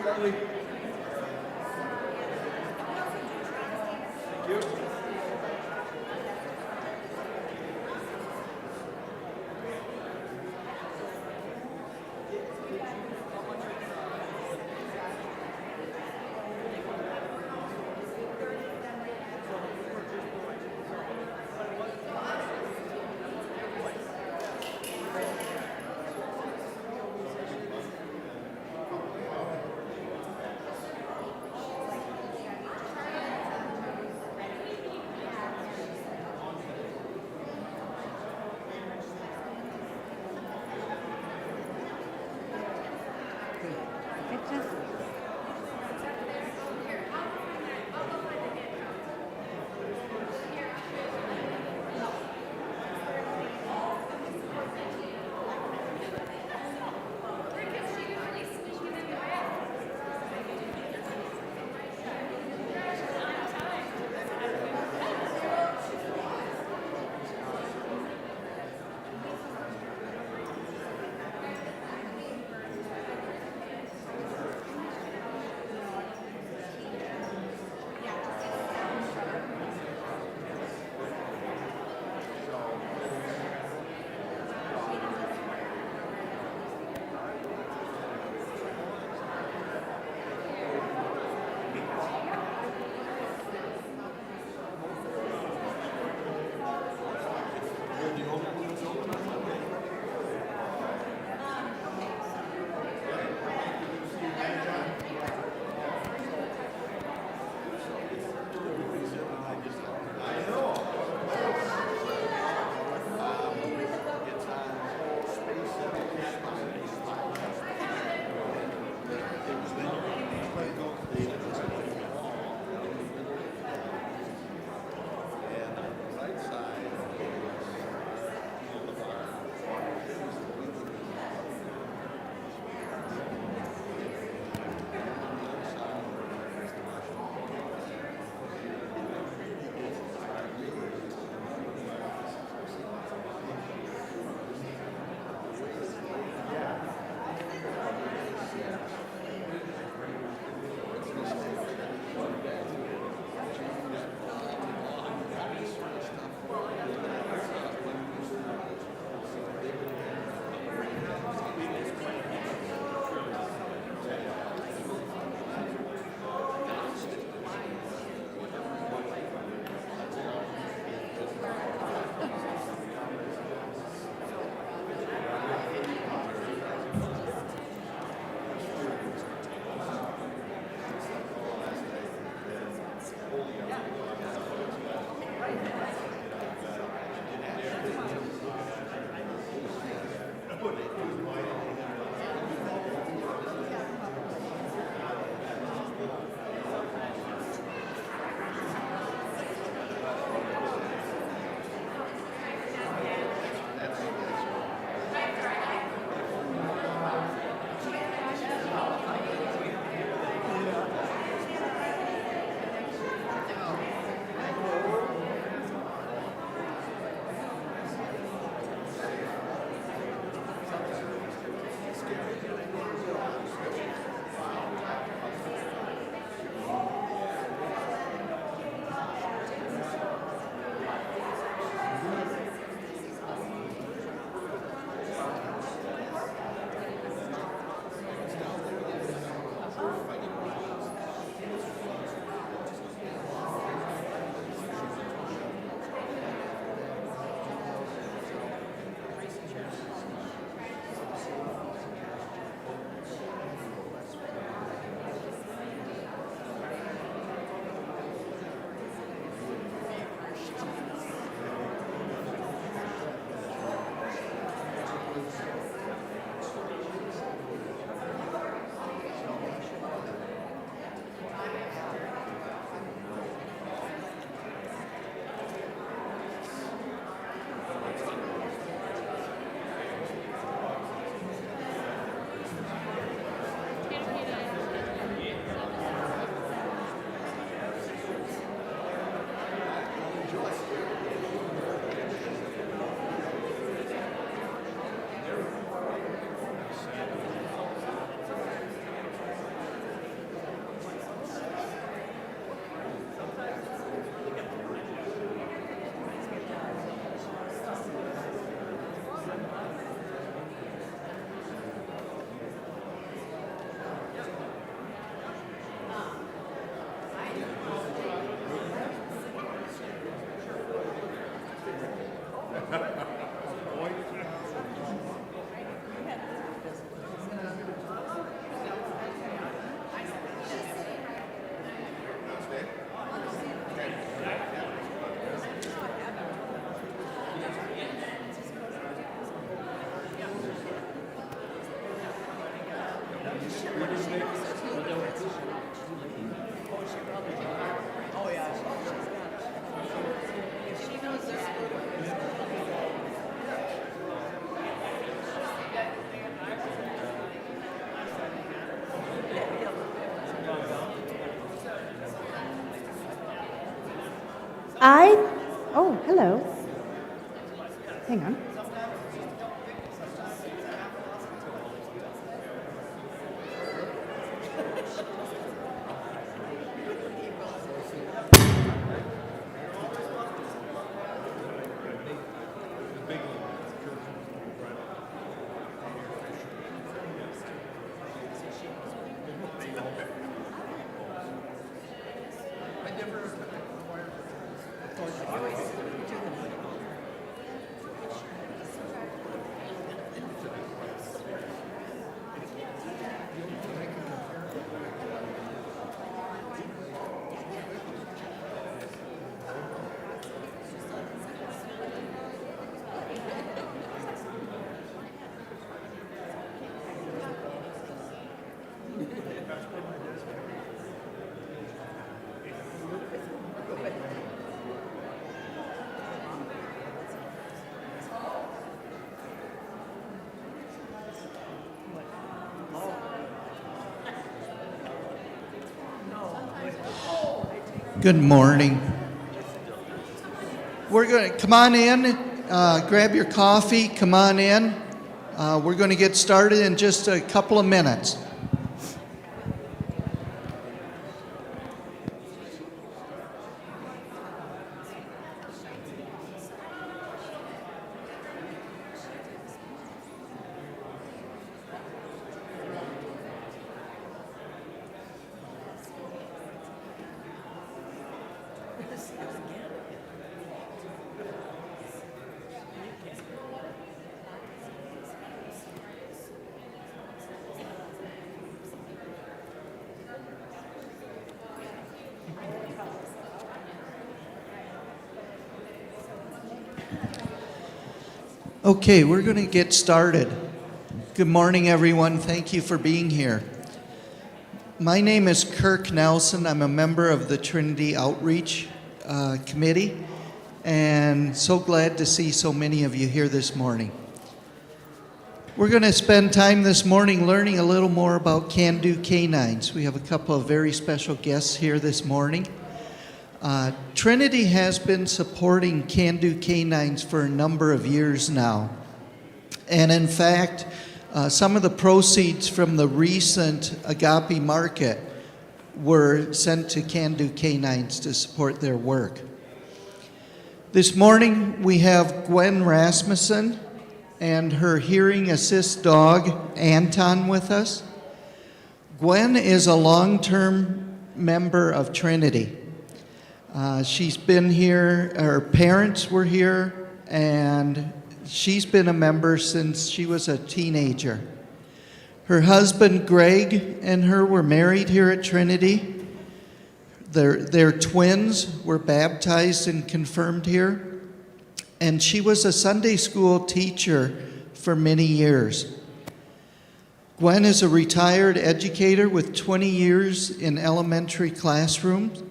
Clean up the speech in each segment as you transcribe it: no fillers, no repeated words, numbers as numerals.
Charlie. Thank you. Oh, hello. Hang on. Good morning. We're going to come on in, grab your coffee, come on in. We're going to get started in just a couple of minutes. Okay, we're going to get started. Good morning, everyone. Thank you for being here. My name is Kirk Nelson. I'm a member of the Trinity Outreach Committee, and so glad to see so many of you here this morning. We're going to spend time this morning learning a little more about Can Do Canines. We have a couple of very special guests here this morning. Trinity has been supporting Can Do Canines for a number of years now. And in fact, some of the proceeds from the recent Agape Market were sent to Can Do Canines to support their work. This morning, we have Gwyn Rasmussen and her hearing assist dog, Anton, with us. Gwyn is a long-term member of Trinity. She's been here, her parents were here, and she's been a member since she was a teenager. Her husband, Greg, and her were married here at Trinity. Their twins were baptized and confirmed here, and she was a Sunday school teacher for many years. Gwyn is a retired educator with 20 years in elementary classrooms,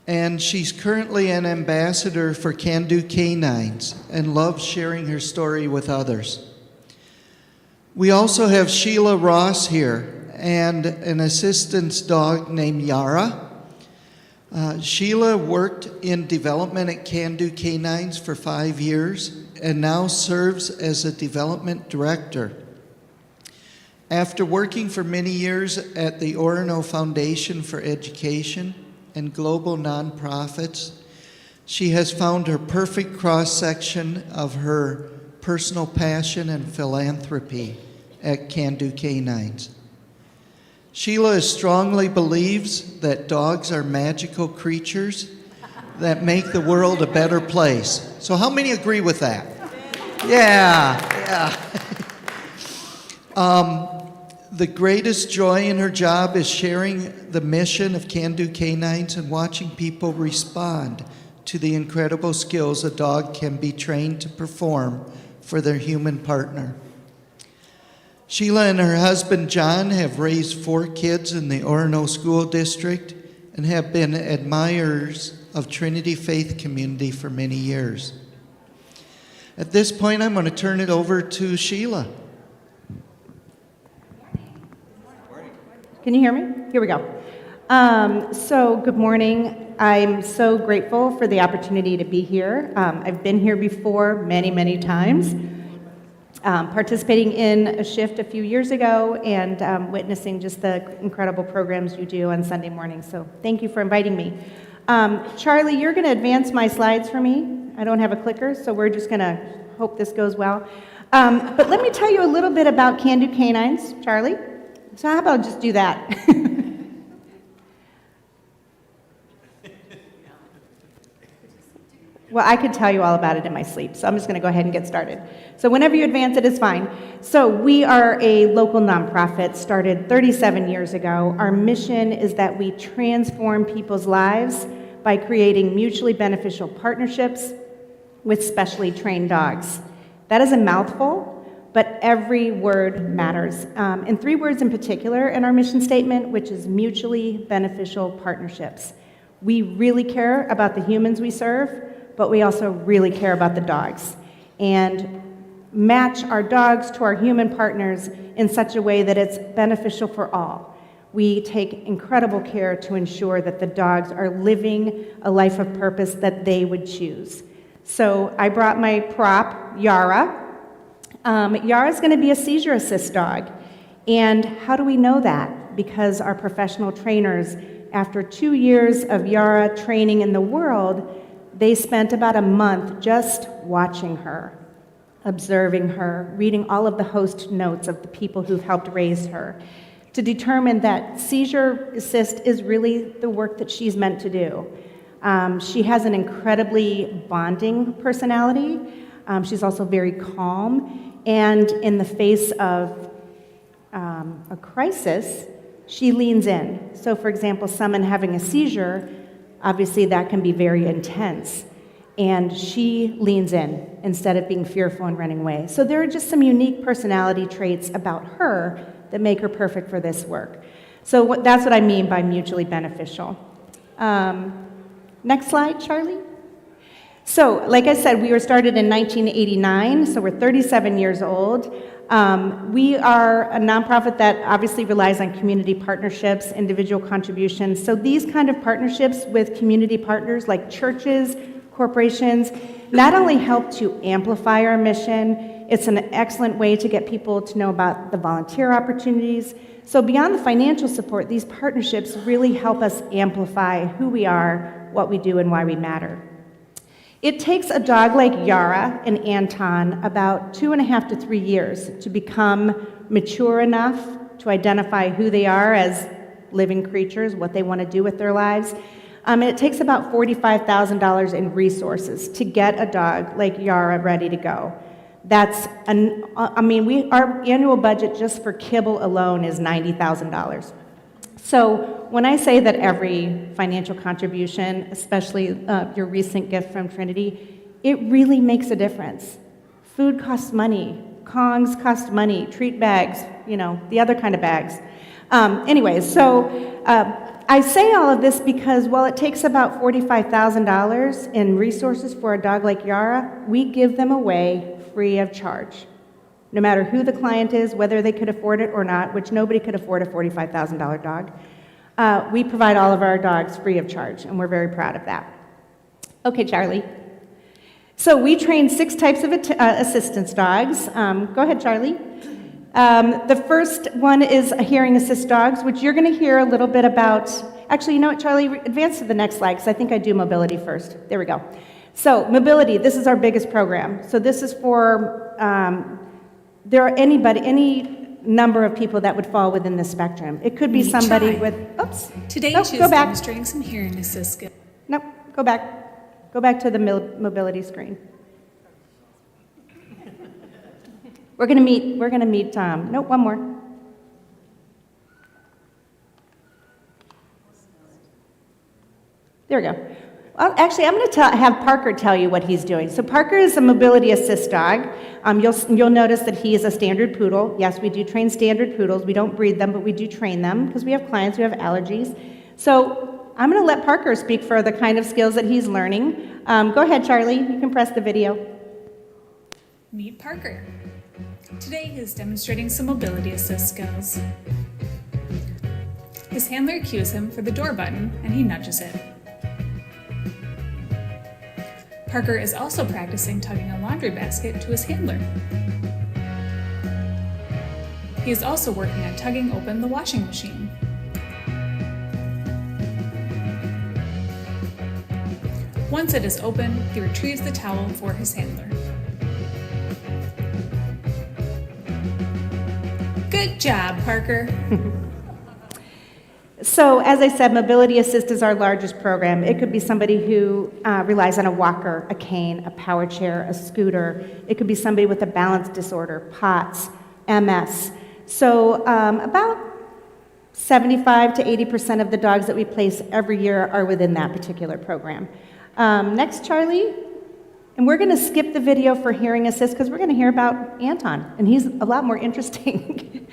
and she's currently an ambassador for Can Do Canines and loves sharing her story with others. We also have Sheila Ross here and an assistance dog named Yara. Sheila worked in development at Can Do Canines for 5 years and now serves as a development director. After working for many years at the Orono Foundation for Education and global nonprofits, she has found her perfect cross-section of her personal passion and philanthropy at Can Do Canines. Sheila strongly believes that dogs are magical creatures that make the world a better place. So how many agree with that? Yeah. The greatest joy in her job is sharing the mission of Can Do Canines and watching people respond to the incredible skills a dog can be trained to perform for their human partner. Sheila and her husband John have raised 4 kids in the Orono School District and have been admirers of Trinity Faith Community for many years. At this point, I'm going to turn it over to Sheila. Can you hear me? Here we go. So good morning. I'm so grateful for the opportunity to be here. I've been here before many times, participating in a shift a few years ago and witnessing just the incredible programs you do on Sunday mornings. So thank you for inviting me. Charlie, you're going to advance my slides for me. I don't have a clicker, so we're just going to hope this goes well. But let me tell you a little bit about Can Do Canines, Charlie. So how about just do that? Well, I could tell you all about it in my sleep, so I'm just going to go ahead and get started. So whenever you advance it is fine. So we are a local nonprofit started 37 years ago. Our mission is that we transform people's lives by creating mutually beneficial partnerships with specially trained dogs. That is a mouthful, but every word matters. And 3 words in particular in our mission statement, which is mutually beneficial partnerships. We really care about the humans we serve, but we also really care about the dogs and match our dogs to our human partners in such a way that it's beneficial for all. We take incredible care to ensure that the dogs are living a life of purpose that they would choose. So I brought my prop, Yara. Yara's going to be a seizure assist dog. And how do we know that? Because our professional trainers, after 2 years of Yara training in the world, they spent about a month just watching her, observing her, reading all of the host notes of the people who've helped raise her, to determine that seizure assist is really the work that she's meant to do. She has an incredibly bonding personality. She's also very calm, and in the face of a crisis, she leans in. So, for example, someone having a seizure, obviously that can be very intense, and she leans in instead of being fearful and running away. So there are just some unique personality traits about her that make her perfect for this work. So that's what I mean by mutually beneficial. Next slide, Charlie. So, like I said, we were started in 1989, so we're 37 years old. We are a nonprofit that obviously relies on community partnerships, individual contributions. So these kind of partnerships with community partners like churches, corporations, not only help to amplify our mission, it's an excellent way to get people to know about the volunteer opportunities. So beyond the financial support, these partnerships really help us amplify who we are, what we do, and why we matter. It takes a dog like Yara and Anton about 2.5 to 3 years to become mature enough to identify who they are as living creatures, what they want to do with their lives. And it takes about $45,000 in resources to get a dog like Yara ready to go. That's, our annual budget just for kibble alone is $90,000. So when I say that every financial contribution, especially your recent gift from Trinity, it really makes a difference. Food costs money, Kongs cost money, treat bags, the other kind of bags. I say all of this because while it takes about $45,000 in resources for a dog like Yara, we give them away free of charge. No matter who the client is, whether they could afford it or not, which nobody could afford a $45,000 dog, we provide all of our dogs free of charge, and we're very proud of that. Okay, Charlie. So we train 6 types of assistance dogs. Go ahead, Charlie. The first one is hearing assist dogs, which you're going to hear a little bit about. Actually, you know what, Charlie? Advance to the next slide, because I think I do mobility first. There we go. So mobility, this is our biggest program. So this is for... there are any number of people that would fall within the spectrum. It could be somebody with, oops. Today nope, she's go back. demonstrating some hearing assist skills. Nope, go back. Go back to the mobility screen. We're gonna meet, nope, one more. There we go. Well, actually, I'm going to have Parker tell you what he's doing. So Parker is a mobility assist dog. You'll notice that he is a standard poodle. Yes, we do train standard poodles. We don't breed them, but we do train them because we have clients who have allergies. So I'm going to let Parker speak for the kind of skills that he's learning. Go ahead, Charlie. You can press the video. Meet Parker. Today he's demonstrating some mobility assist skills. His handler cues him for the door button and he nudges it. Parker is also practicing tugging a laundry basket to his handler. He is also working on tugging open the washing machine. Once it is open, he retrieves the towel for his handler. Good job, Parker. So, as I said, Mobility Assist is our largest program. It could be somebody who relies on a walker, a cane, a power chair, a scooter. It could be somebody with a balance disorder, POTS, MS. So, about 75 to 80% of the dogs that we place every year are within that particular program. Next, Charlie. And we're going to skip the video for hearing assist because we're going to hear about Anton, and he's a lot more interesting.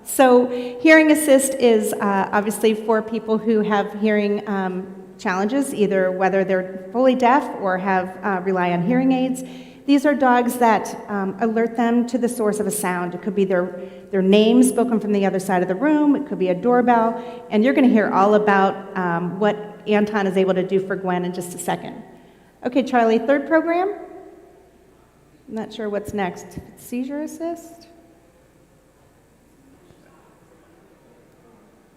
So hearing assist is obviously for people who have hearing challenges, either whether they're fully deaf or have rely on hearing aids. These are dogs that alert them to the source of a sound. It could be their name spoken from the other side of the room. It could be a doorbell. And you're going to hear all about what Anton is able to do for Gwen in just a second. Okay, Charlie, third program. I'm not sure what's next. Seizure assist.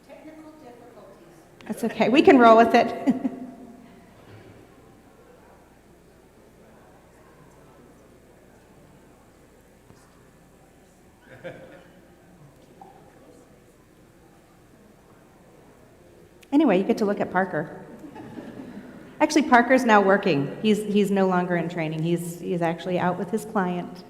Technical difficulties. That's okay. We can roll with it. Anyway, you get to look at Parker. Actually, Parker's now working. He's no longer in training. He's actually out with his client.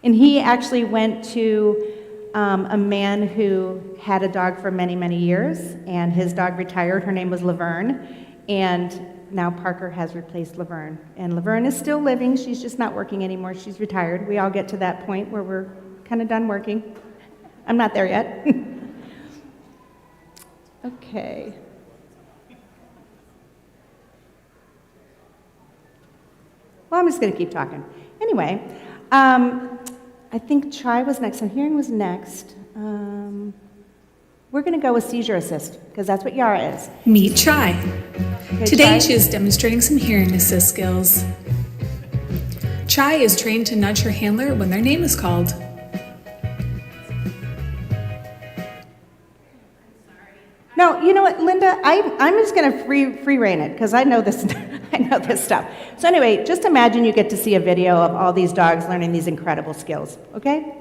And he actually went to a man who had a dog for many, many years, and his dog retired. Her name was Laverne, and now Parker has replaced Laverne. And Laverne is still living. She's just not working anymore. She's retired. We all get to that point where we're kind of done working. I'm not there yet. Okay. Well, I'm just going to keep talking. Anyway, I think Chai was next, and hearing was next. We're going to go with seizure assist, because that's what Yara is. Meet Chai. Okay, Today Chai? she is demonstrating some hearing assist skills. Chai is trained to nudge her handler when their name is called. No, you know what, Linda? I'm just going to free rein it because I know this. I know this stuff. So anyway, just imagine you get to see a video of all these dogs learning these incredible skills. Okay,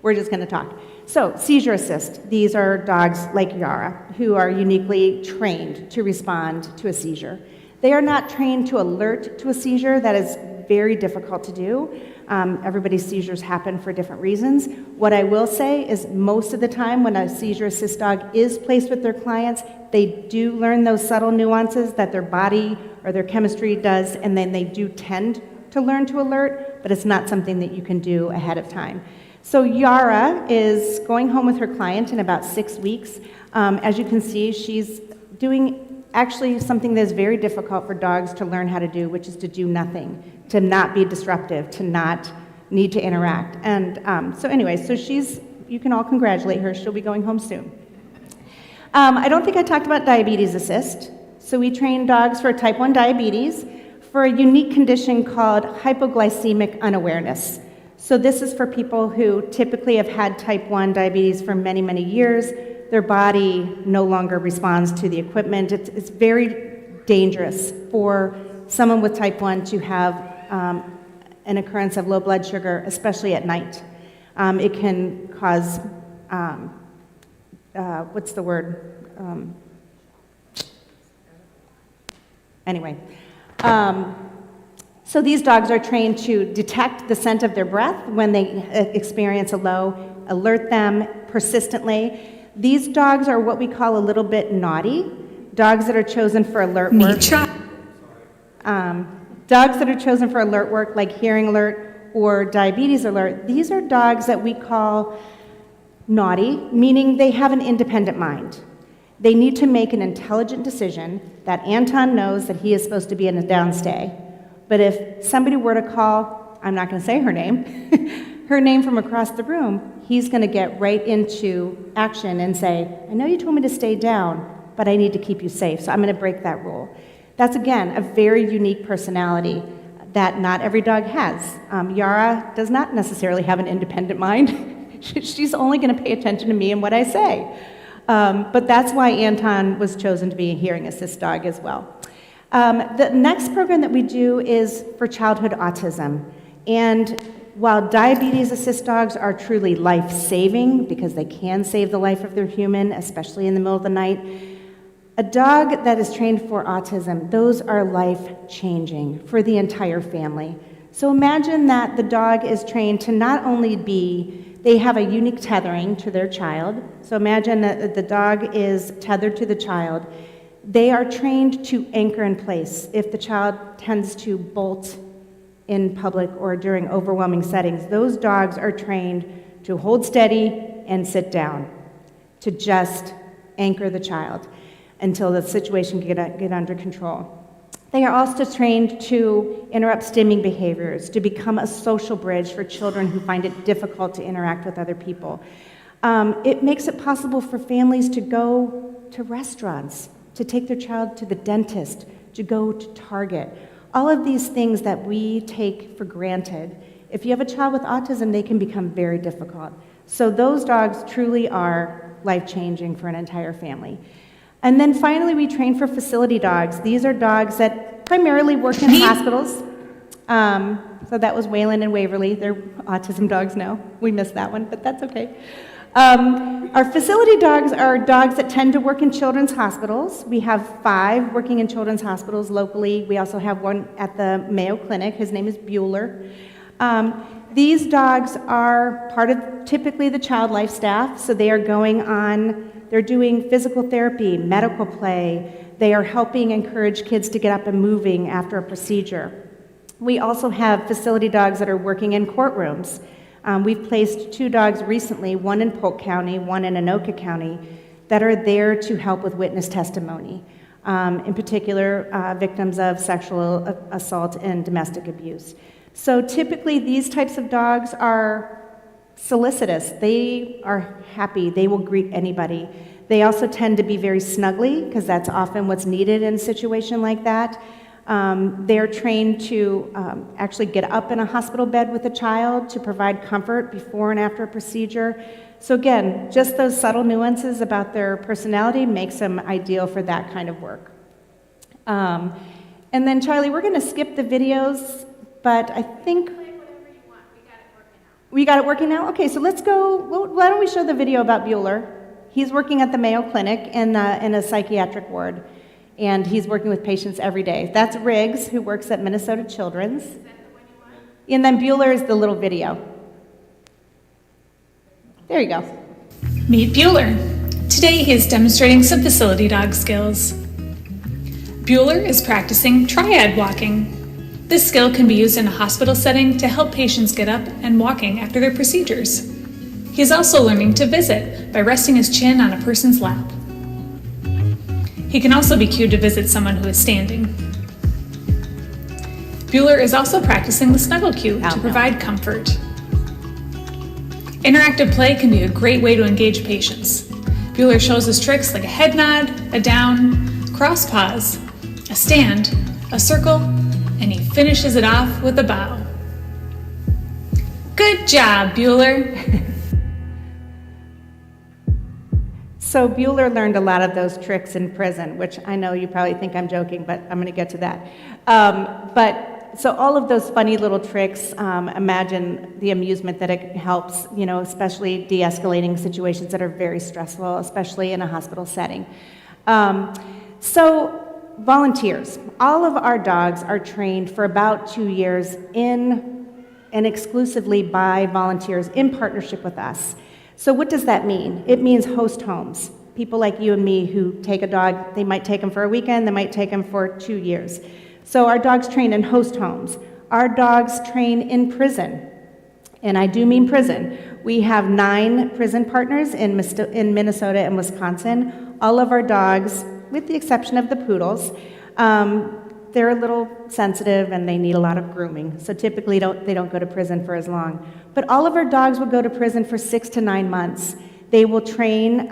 we're just going to talk. So seizure assist. These are dogs like Yara who are uniquely trained to respond to a seizure. They are not trained to alert to a seizure. That is very difficult to do. Everybody's seizures happen for different reasons. What I will say is most of the time when a seizure assist dog is placed with their clients, they do learn those subtle nuances that their body or their chemistry does, and then they do tend to learn to alert, but it's not something that you can do ahead of time. So Yara is going home with her client in about 6 weeks. As you can see, she's doing actually something that is very difficult for dogs to learn how to do, which is to do nothing, to not be disruptive, to not need to interact. And so anyway, so you can all congratulate her. She'll be going home soon. I don't think I talked about diabetes assist. So we train dogs for type 1 diabetes for a unique condition called hypoglycemic unawareness. So this is for people who typically have had type 1 diabetes for many, many years. Their body no longer responds to the equipment. It's very dangerous for someone with type 1 to have an occurrence of low blood sugar, especially at night. It can cause, what's the word? Anyway. So these dogs are trained to detect the scent of their breath when they experience a low, alert them persistently. These dogs are what we call a little bit naughty, dogs that are chosen for alert work. Dogs that are chosen for alert work, like hearing alert or diabetes alert, these are dogs that we call naughty, meaning they have an independent mind. They need to make an intelligent decision that Anton knows that he is supposed to be in a downstay. But if somebody were to call, I'm not going to say her name, her name from across the room, he's going to get right into action and say, I know you told me to stay down, but I need to keep you safe, so I'm going to break that rule. That's, again, a very unique personality that not every dog has. Yara does not necessarily have an independent mind. She's only going to pay attention to me and what I say. But that's why Anton was chosen to be a hearing assist dog as well. The next program that we do is for childhood autism. And while diabetes assist dogs are truly life-saving, because they can save the life of their human, especially in the middle of the night, a dog that is trained for autism, those are life-changing for the entire family. So imagine that the dog is trained to not only be, they have a unique tethering to their child. So imagine that the dog is tethered to the child. They are trained to anchor in place if the child tends to bolt in public or during overwhelming settings. Those dogs are trained to hold steady and sit down, to just anchor the child until the situation can get under control. They are also trained to interrupt stimming behaviors, to become a social bridge for children who find it difficult to interact with other people. It makes it possible for families to go to restaurants, to take their child to the dentist, to go to Target. All of these things that we take for granted, if you have a child with autism, they can become very difficult. So those dogs truly are life-changing for an entire family. And then finally, we train for facility dogs. These are dogs that primarily work in hospitals. So that was Wayland and Waverly. They're autism dogs now. We missed that one, but that's okay. Our facility dogs are dogs that tend to work in children's hospitals. We have 5 working in children's hospitals locally. We also have one at the Mayo Clinic. His name is Bueller. These dogs are part of typically the child life staff, so they are going on, they're doing physical therapy, medical play. They are helping encourage kids to get up and moving after a procedure. We also have facility dogs that are working in courtrooms. We've placed 2 dogs recently, one in Polk County, one in Anoka County, that are there to help with witness testimony, in particular victims of sexual assault and domestic abuse. So typically these types of dogs are solicitous. They are happy. They will greet anybody. They also tend to be very snuggly, because that's often what's needed in a situation like that. They're trained to actually get up in a hospital bed with a child to provide comfort before and after a procedure. So again, just those subtle nuances about their personality makes them ideal for that kind of work. And then Charlie, we're going to skip the videos, but I think... We got it working now? Okay, so let's go. Why don't we show the video about Bueller? He's working at the Mayo Clinic in a psychiatric ward, and he's working with patients every day. That's Riggs, who works at Minnesota Children's. Is that the one you want? And then Bueller is the little video. There you go. Meet Bueller. Today he is demonstrating some facility dog skills. Bueller is practicing triad walking. This skill can be used in a hospital setting to help patients get up and walking after their procedures. He is also learning to visit by resting his chin on a person's lap. He can also be cued to visit someone who is standing. Bueller is also practicing the snuggle cue to provide comfort. Interactive play can be a great way to engage patients. Bueller shows us tricks like a head nod, a down, cross paws, a stand, a circle, and he finishes it off with a bow. Good job, Bueller. So Bueller learned a lot of those tricks in prison, which I know you probably think I'm joking, but I'm going to get to that. So all of those funny little tricks, imagine the amusement that it helps, especially de-escalating situations that are very stressful, especially in a hospital setting. So volunteers. All of our dogs are trained for about 2 years in and exclusively by volunteers in partnership with us. So what does that mean? It means host homes. People like you and me who take a dog, they might take them for a weekend, they might take them for 2 years. So our dogs train in host homes. Our dogs train in prison. And I do mean prison. We have 9 prison partners in Minnesota and Wisconsin. All of our dogs, with the exception of the poodles, they're a little sensitive and they need a lot of grooming. So typically they don't go to prison for as long. But all of our dogs will go to prison for 6 to 9 months. They will train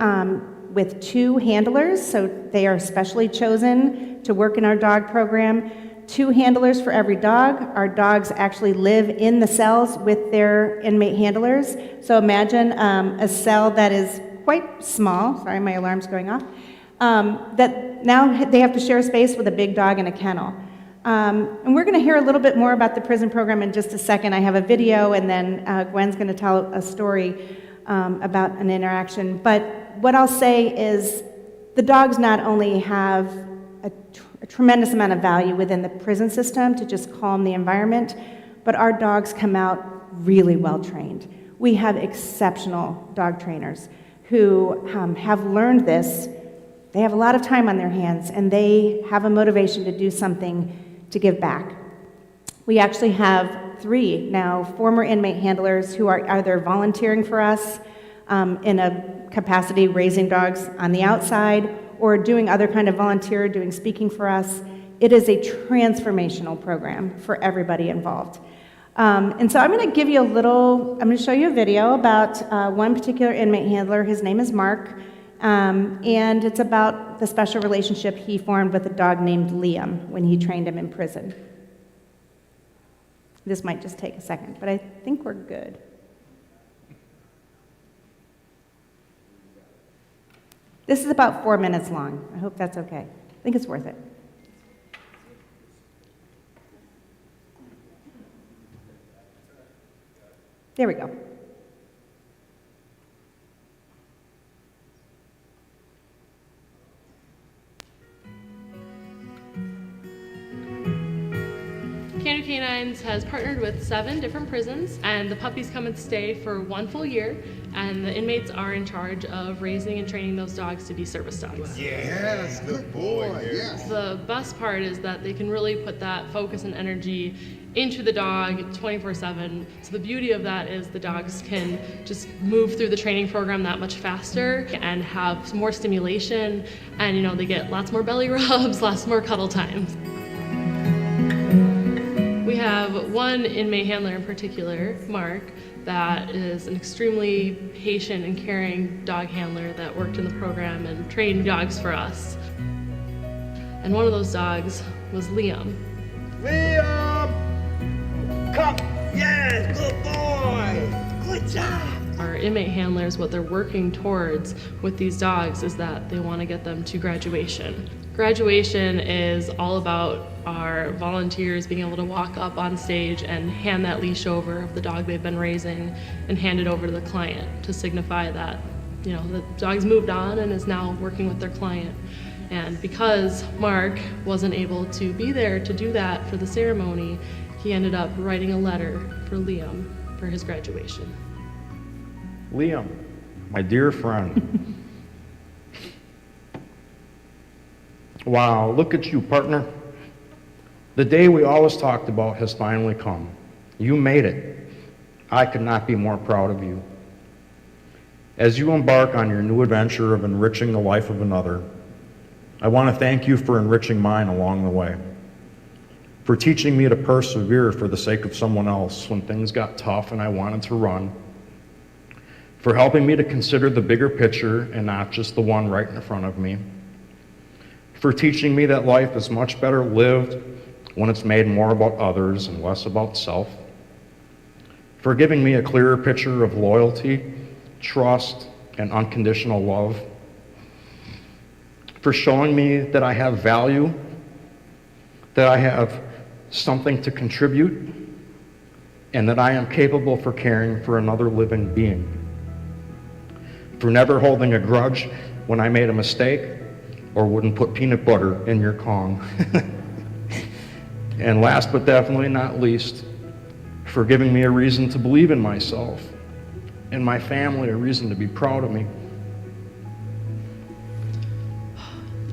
with 2 handlers, so they are specially chosen to work in our dog program. 2 handlers for every dog. Our dogs actually live in the cells with their inmate handlers. So imagine a cell that is quite small. Sorry, my alarm's going off. That now they have to share space with a big dog in a kennel. And we're going to hear a little bit more about the prison program in just a second. I have a video, and then Gwen's going to tell a story about an interaction. But what I'll say is the dogs not only have a tremendous amount of value within the prison system to just calm the environment, but our dogs come out really well trained. We have exceptional dog trainers who have learned this. They have a lot of time on their hands, and they have a motivation to do something to give back. We actually have 3 now former inmate handlers who are either volunteering for us in a capacity raising dogs on the outside, or doing other kind of volunteer, doing speaking for us. It is a transformational program for everybody involved. And so I'm going to show you a video about one particular inmate handler. His name is Mark, and it's about the special relationship he formed with a dog named Liam when he trained him in prison. This might just take a second, but I think we're good. This is about 4 minutes long. I hope that's okay. I think it's worth it. There we go. Can Do Canines has partnered with 7 different prisons, and the puppies come and stay for 1 full year, and the inmates are in charge of raising and training those dogs to be service dogs. Yes, good boy, yes. The best part is that they can really put that focus and energy into the dog 24/7. So the beauty of that is the dogs can just move through the training program that much faster and have some more stimulation, and they get lots more belly rubs, lots more cuddle times. We have one inmate handler in particular, Mark, that is an extremely patient and caring dog handler that worked in the program and trained dogs for us. And one of those dogs was Liam. Liam! Come! Yes, good boy! Good job! Our inmate handlers, what they're working towards with these dogs is that they want to get them to graduation. Graduation is all about our volunteers being able to walk up on stage and hand that leash over of the dog they've been raising and hand it over to the client to signify that, the dog's moved on and is now working with their client. And because Mark wasn't able to be there to do that for the ceremony, he ended up writing a letter for Liam for his graduation. Liam, my dear friend. Wow, look at you, partner. The day we always talked about has finally come. You made it. I could not be more proud of you. As you embark on your new adventure of enriching the life of another, I want to thank you for enriching mine along the way, for teaching me to persevere for the sake of someone else when things got tough and I wanted to run, for helping me to consider the bigger picture and not just the one right in front of me, for teaching me that life is much better lived when it's made more about others and less about self, for giving me a clearer picture of loyalty, trust, and unconditional love, for showing me that I have value, that I have something to contribute, and that I am capable for caring for another living being, for never holding a grudge when I made a mistake or wouldn't put peanut butter in your Kong. And last but definitely not least, for giving me a reason to believe in myself and my family a reason to be proud of me.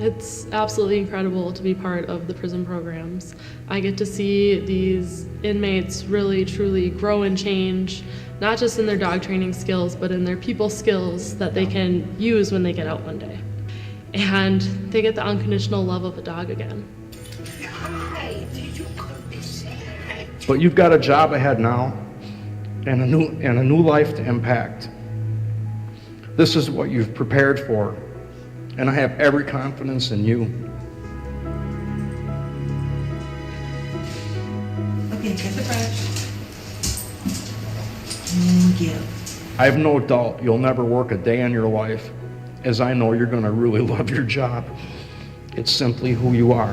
It's absolutely incredible to be part of the prison programs. I get to see these inmates really, truly grow and change, not just in their dog training skills, but in their people skills that they can use when they get out one day. And they get the unconditional love of a dog again. But you've got a job ahead now and a new life to impact. This is what you've prepared for, and I have every confidence in you. Okay, get the brush. Thank you. I have no doubt you'll never work a day in your life, as I know you're going to really love your job. It's simply who you are.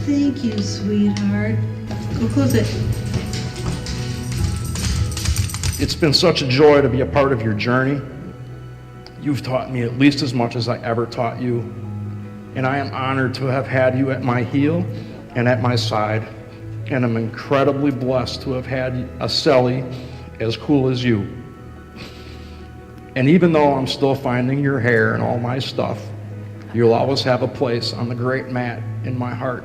Thank you, sweetheart. Go close it. It's been such a joy to be a part of your journey. You've taught me at least as much as I ever taught you, and I am honored to have had you at my heel and at my side, and I'm incredibly blessed to have had a Sally as cool as you. And even though I'm still finding your hair and all my stuff, you'll always have a place on the great mat in my heart.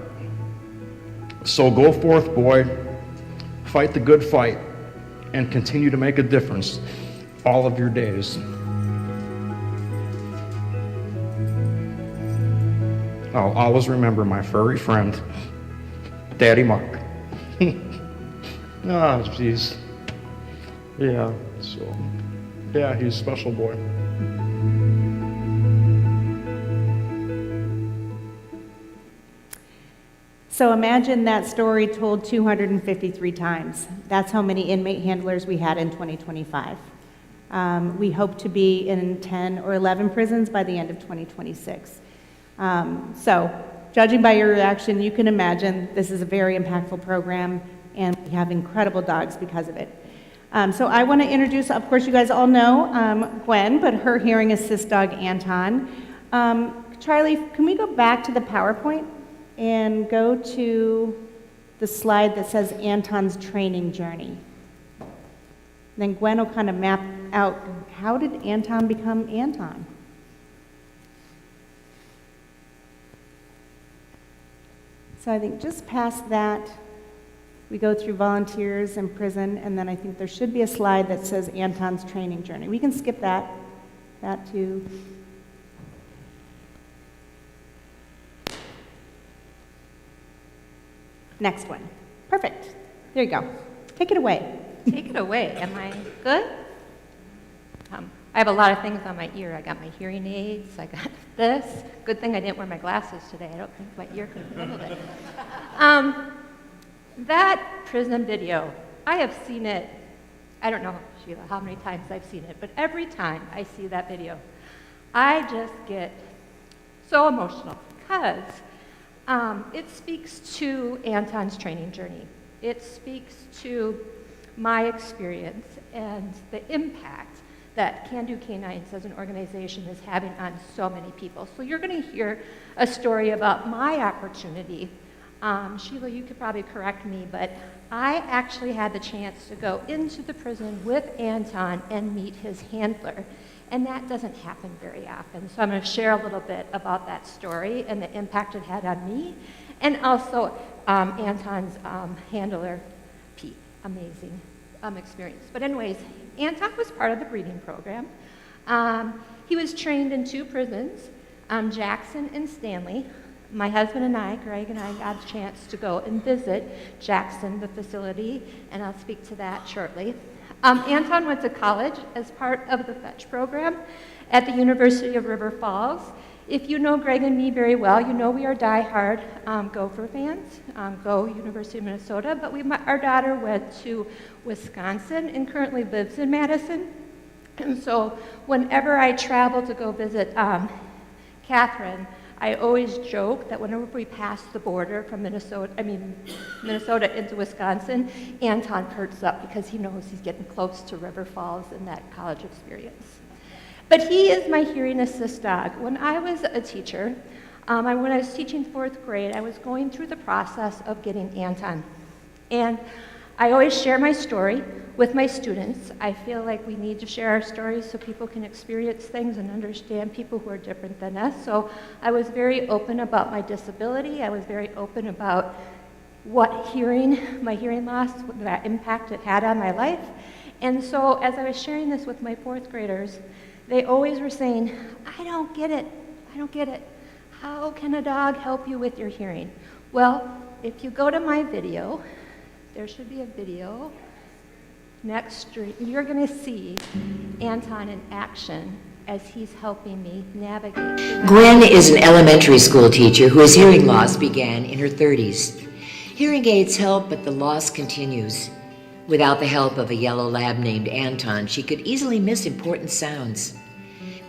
So go forth, boy, fight the good fight, and continue to make a difference all of your days. I'll always remember my furry friend, Daddy Mark. Oh, jeez. Yeah, so, yeah, he's a special boy. So imagine that story told 253 times. That's how many inmate handlers we had in 2025. We hope to be in 10 or 11 prisons by the end of 2026. So, judging by your reaction, you can imagine this is a very impactful program, and we have incredible dogs because of it. So I want to introduce, of course, you guys all know Gwen, but her hearing assist dog, Anton. Charlie, can we go back to the PowerPoint and go to the slide that says Anton's training journey? Then Gwen will kind of map out, how did Anton become Anton? So I think just past that, we go through volunteers and prison, and then I think there should be a slide that says Anton's training journey. We can skip that too. Next one. Perfect. There you go. Take it away. Take it away. Am I good? I have a lot of things on my ear. I got my hearing aids. I got this. Good thing I didn't wear my glasses today. I don't think my ear could have handled it. That prison video, I have seen it, I don't know, Sheila, how many times I've seen it, but every time I see that video, I just get so emotional because it speaks to Anton's training journey. It speaks to my experience and the impact that Can Do Canines as an organization is having on so many people. So you're going to hear a story about my opportunity. Sheila, you could probably correct me, but I actually had the chance to go into the prison with Anton and meet his handler. And that doesn't happen very often. So I'm going to share a little bit about that story and the impact it had on me, and also Anton's handler, Pete. Amazing experience. But anyways, Anton was part of the breeding program. He was trained in 2 prisons, Jackson and Stanley. My husband and I, Greg and I, got a chance to go and visit Jackson, the facility, and I'll speak to that shortly. Anton went to college as part of the Fetch program at the University of River Falls. If you know Greg and me very well, you know we are diehard Gopher fans, go University of Minnesota, but our daughter went to Wisconsin and currently lives in Madison. And so whenever I travel to go visit Catherine, I always joke that whenever we pass the border from Minnesota into Wisconsin, Anton perks up because he knows he's getting close to River Falls and that college experience. But he is my hearing assist dog. When I was a teacher, when I was teaching 4th grade, I was going through the process of getting Anton. And I always share my story with my students. I feel like we need to share our stories so people can experience things and understand people who are different than us. So I was very open about my disability. I was very open about what my hearing loss, that impact it had on my life. And so as I was sharing this with my fourth graders, they always were saying, I don't get it. I don't get it. How can a dog help you with your hearing? Well, if you go to my video, there should be a video next street. You're going to see Anton in action as he's helping me navigate. Gwyn is an elementary school teacher whose hearing loss began in her 30s. Hearing aids help, but the loss continues. Without the help of a yellow lab named Anton, she could easily miss important sounds.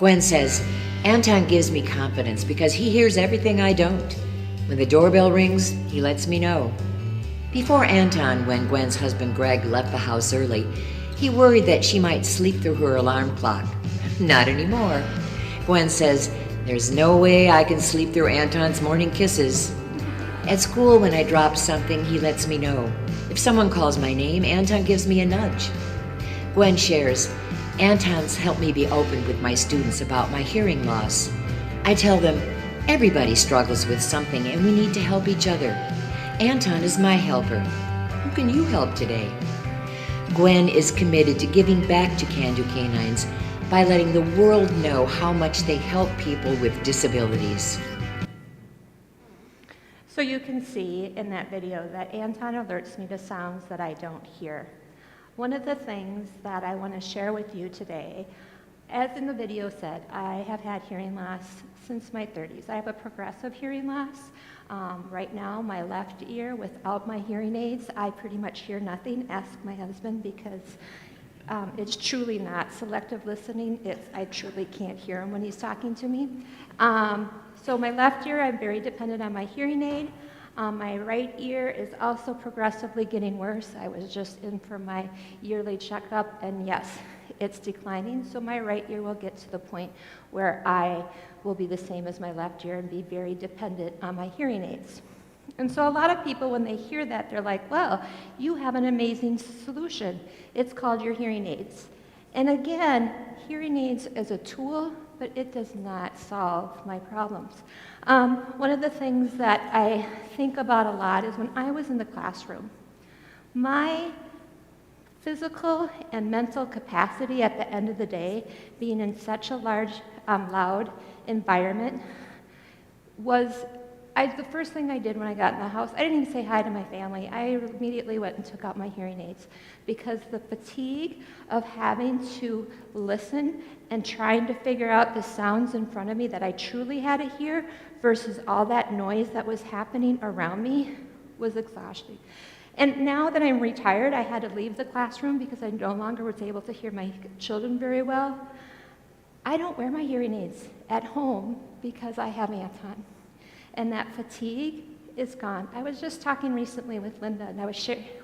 Gwyn says, Anton gives me confidence because he hears everything I don't. When the doorbell rings, he lets me know. Before Anton, when Gwen's husband Greg left the house early, he worried that she might sleep through her alarm clock. Not anymore. Gwyn says, there's no way I can sleep through Anton's morning kisses. At school, when I drop something, he lets me know. If someone calls my name, Anton gives me a nudge. Gwyn shares, Anton's helped me be open with my students about my hearing loss. I tell them, everybody struggles with something and we need to help each other. Anton is my helper. Who can you help today? Gwyn is committed to giving back to Can Do Canines by letting the world know how much they help people with disabilities. So you can see in that video that Anton alerts me to sounds that I don't hear. One of the things that I want to share with you today, as in the video said, I have had hearing loss since my 30s. I have a progressive hearing loss. Right now, my left ear, without my hearing aids, I pretty much hear nothing. Ask my husband, because it's truly not selective listening. I truly can't hear him when he's talking to me. So my left ear, I'm very dependent on my hearing aid. My right ear is also progressively getting worse. I was just in for my yearly checkup, and yes, it's declining. So my right ear will get to the point where I will be the same as my left ear and be very dependent on my hearing aids. And so a lot of people, when they hear that, they're like, well, you have an amazing solution. It's called your hearing aids. And again, hearing aids is a tool, but it does not solve my problems. One of the things that I think about a lot is when I was in the classroom, my physical and mental capacity at the end of the day, being in such a large, loud environment, was the first thing I did when I got in the house, I didn't even say hi to my family. I immediately went and took out my hearing aids, because the fatigue of having to listen and trying to figure out the sounds in front of me that I truly had to hear versus all that noise that was happening around me was exhausting. And now that I'm retired, I had to leave the classroom because I no longer was able to hear my children very well. I don't wear my hearing aids at home because I have Anton. And that fatigue is gone. I was just talking recently with Linda, and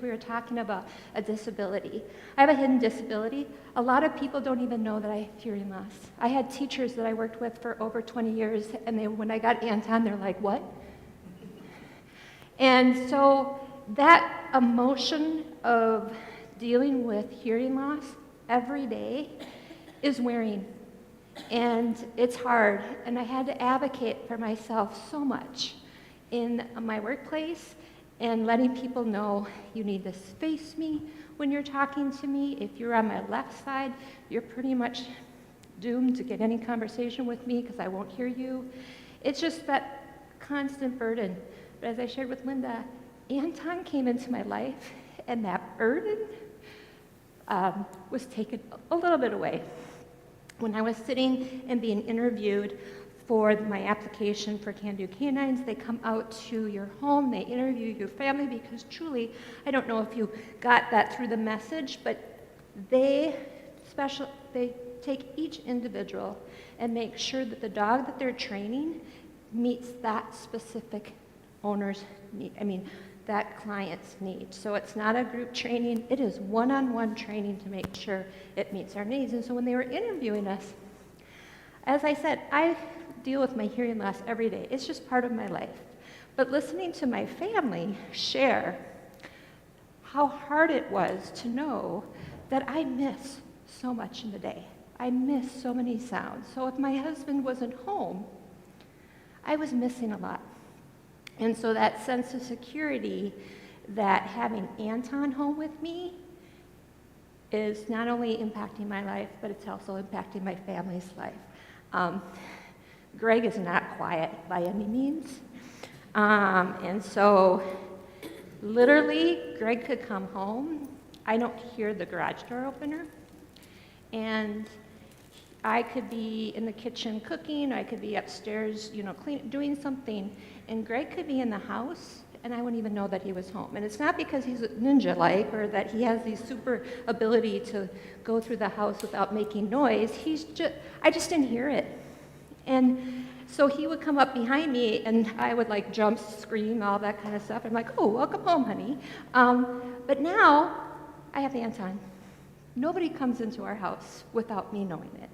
we were talking about a disability. I have a hidden disability. A lot of people don't even know that I have hearing loss. I had teachers that I worked with for over 20 years, and when I got Anton, they're like, what? And so that emotion of dealing with hearing loss every day is wearing. And it's hard, and I had to advocate for myself so much in my workplace and letting people know you need to face me when you're talking to me. If you're on my left side, you're pretty much doomed to get any conversation with me because I won't hear you. It's just that constant burden. But as I shared with Linda, Anton came into my life, and that burden was taken a little bit away. When I was sitting and being interviewed for my application for Can Do Canines, they come out to your home, they interview your family, because truly, I don't know if you got that through the message, but they take each individual and make sure that the dog that they're training meets that specific owner's need, that client's need. So it's not a group training, it is one-on-one training to make sure it meets our needs. And so when they were interviewing us, as I said, I deal with my hearing loss every day. It's just part of my life. But listening to my family share how hard it was to know that I miss so much in the day. I miss so many sounds. So if my husband wasn't home, I was missing a lot. And so that sense of security that having Anton home with me is not only impacting my life, but it's also impacting my family's life. Greg is not quiet by any means. And so literally, Greg could come home. I don't hear the garage door opener. And I could be in the kitchen cooking, I could be upstairs, doing something, and Greg could be in the house, and I wouldn't even know that he was home. And it's not because he's ninja-like or that he has the super ability to go through the house without making noise. I just didn't hear it. And so he would come up behind me, and I would like jump, scream, all that kind of stuff. I'm like, oh, welcome home, honey. But now I have Anton. Nobody comes into our house without me knowing it.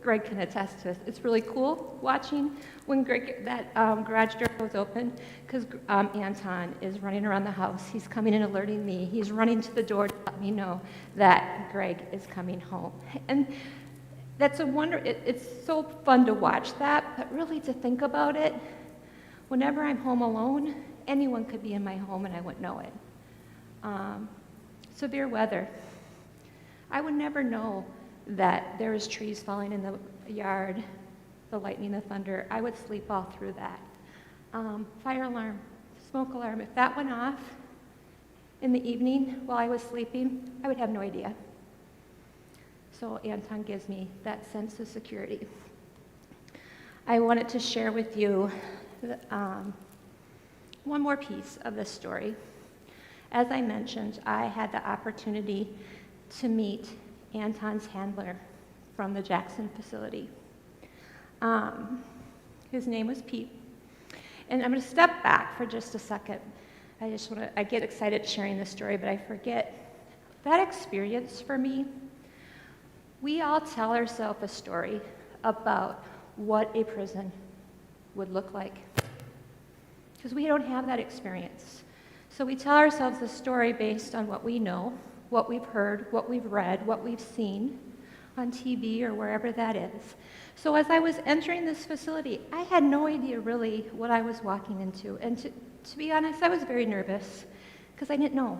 Greg can attest to this. It's really cool watching when that garage door goes open, because Anton is running around the house. He's coming and alerting me. He's running to the door to let me know that Greg is coming home. And that's a wonder. It's so fun to watch that, but really to think about it, whenever I'm home alone, anyone could be in my home and I wouldn't know it. Severe weather. I would never know that there was trees falling in the yard, the lightning, the thunder. I would sleep all through that. Fire alarm, smoke alarm. If that went off in the evening while I was sleeping, I would have no idea. So Anton gives me that sense of security. I wanted to share with you one more piece of this story. As I mentioned, I had the opportunity to meet Anton's handler from the Jackson facility. His name was Pete. And I'm going to step back for just a second. I get excited sharing this story, but I forget. That experience for me, we all tell ourselves a story about what a prison would look like, because we don't have that experience. So we tell ourselves a story based on what we know, what we've heard, what we've read, what we've seen on TV or wherever that is. So as I was entering this facility, I had no idea really what I was walking into. And to be honest, I was very nervous because I didn't know.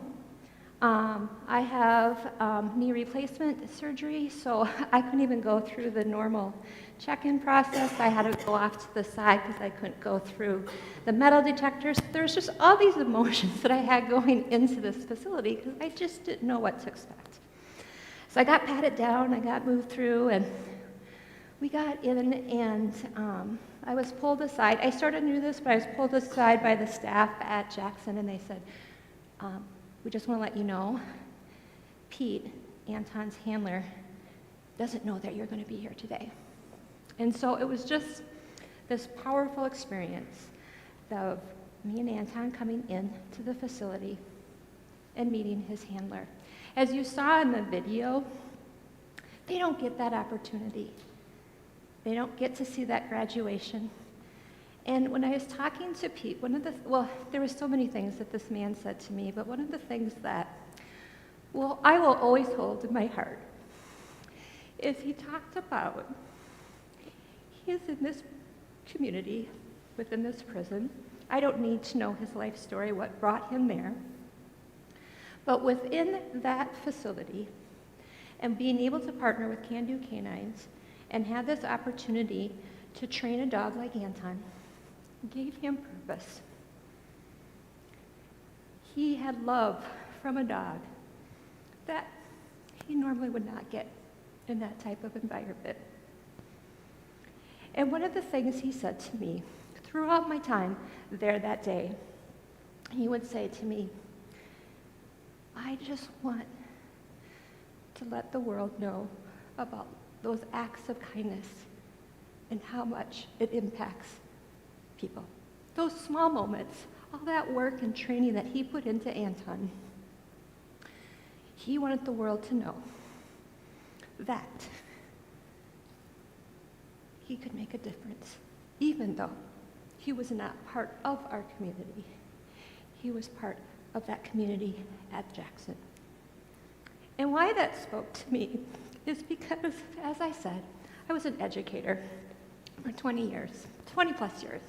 I have knee replacement surgery, so I couldn't even go through the normal check-in process. I had to go off to the side because I couldn't go through the metal detectors. There's just all these emotions that I had going into this facility because I just didn't know what to expect. So I got patted down, I got moved through, and we got in, and I was pulled aside. I sort of knew this, but I was pulled aside by the staff at Jackson, and they said, we just want to let you know, Pete, Anton's handler, doesn't know that you're going to be here today. And so it was just this powerful experience of me and Anton coming into the facility and meeting his handler. As you saw in the video, they don't get that opportunity. They don't get to see that graduation. And when I was talking to Pete, there were so many things that this man said to me, but one of the things that, I will always hold in my heart is he talked about he is in this community, within this prison. I don't need to know his life story, what brought him there. But within that facility, and being able to partner with Can Do Canines and have this opportunity to train a dog like Anton, gave him purpose. He had love from a dog that he normally would not get in that type of environment. And one of the things he said to me throughout my time there that day, he would say to me, I just want to let the world know about those acts of kindness and how much it impacts people. Those small moments, all that work and training that he put into Anton, he wanted the world to know that he could make a difference, even though he was not part of our community. he was part of that community at Jackson. And why that spoke to me is because, as I said, I was an educator for 20 plus years.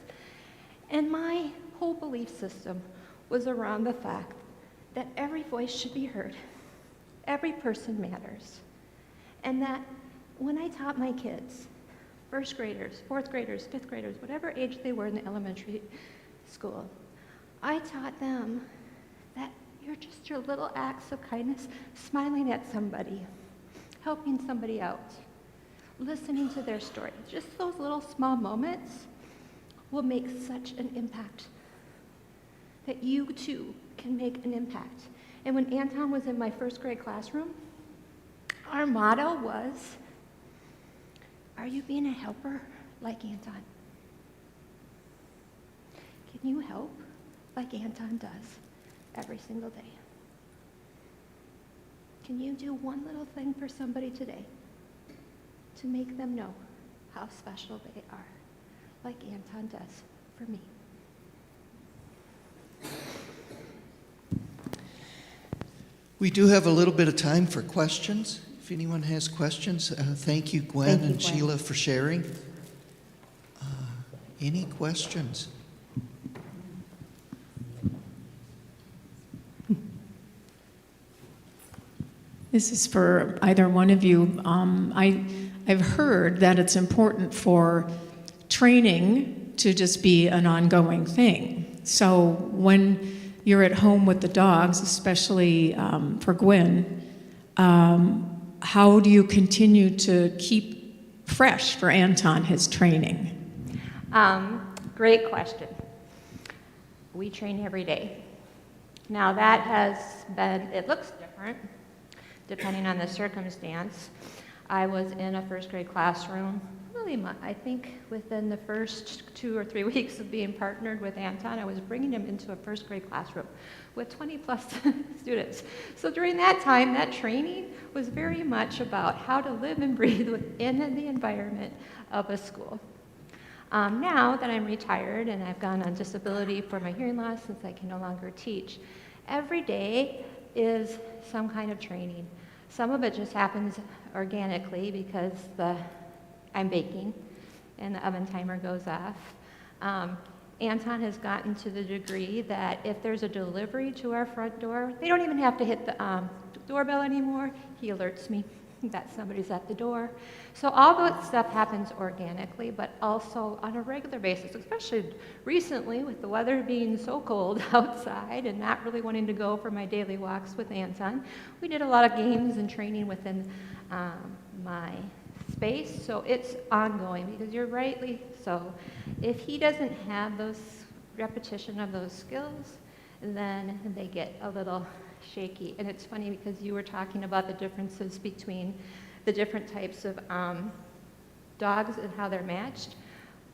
And my whole belief system was around the fact that every voice should be heard. Every person matters. And that when I taught my kids, first graders, fourth graders, fifth graders, whatever age they were in the elementary school, I taught them that you're just your little acts of kindness, smiling at somebody, helping somebody out, listening to their story. Just those little small moments will make such an impact that you too can make an impact. And when Anton was in my first grade classroom, our motto was, are you being a helper like Anton? Can you help like Anton does every single day? Can you do one little thing for somebody today to make them know how special they are, like Anton does for me? We do have a little bit of time for questions. If anyone has questions, thank you, Gwen Thank you, and Gwen. Sheila, for sharing. Any questions? This is for either one of you. I've heard that it's important for training to just be an ongoing thing. So when you're at home with the dogs, especially for Gwyn, how do you continue to keep fresh for Anton his training? Great question. We train every day. Now that has been, it looks different depending on the circumstance. I was in a first grade classroom, really, I think within the first 2 or 3 weeks of being partnered with Anton, I was bringing him into a first grade classroom with 20 plus students. So during that time, that training was very much about how to live and breathe within the environment of a school. Now that I'm retired and I've gone on disability for my hearing loss since I can no longer teach, every day is some kind of training. Some of it just happens organically because I'm baking and the oven timer goes off. Anton has gotten to the degree that if there's a delivery to our front door, they don't even have to hit the doorbell anymore. He alerts me that somebody's at the door. So all that stuff happens organically, but also on a regular basis, especially recently with the weather being so cold outside and not really wanting to go for my daily walks with Anton. We did a lot of games and training within my space, so it's ongoing because you're rightly so. If he doesn't have those repetition of those skills, then they get a little shaky. And it's funny because you were talking about the differences between the different types of dogs and how they're matched.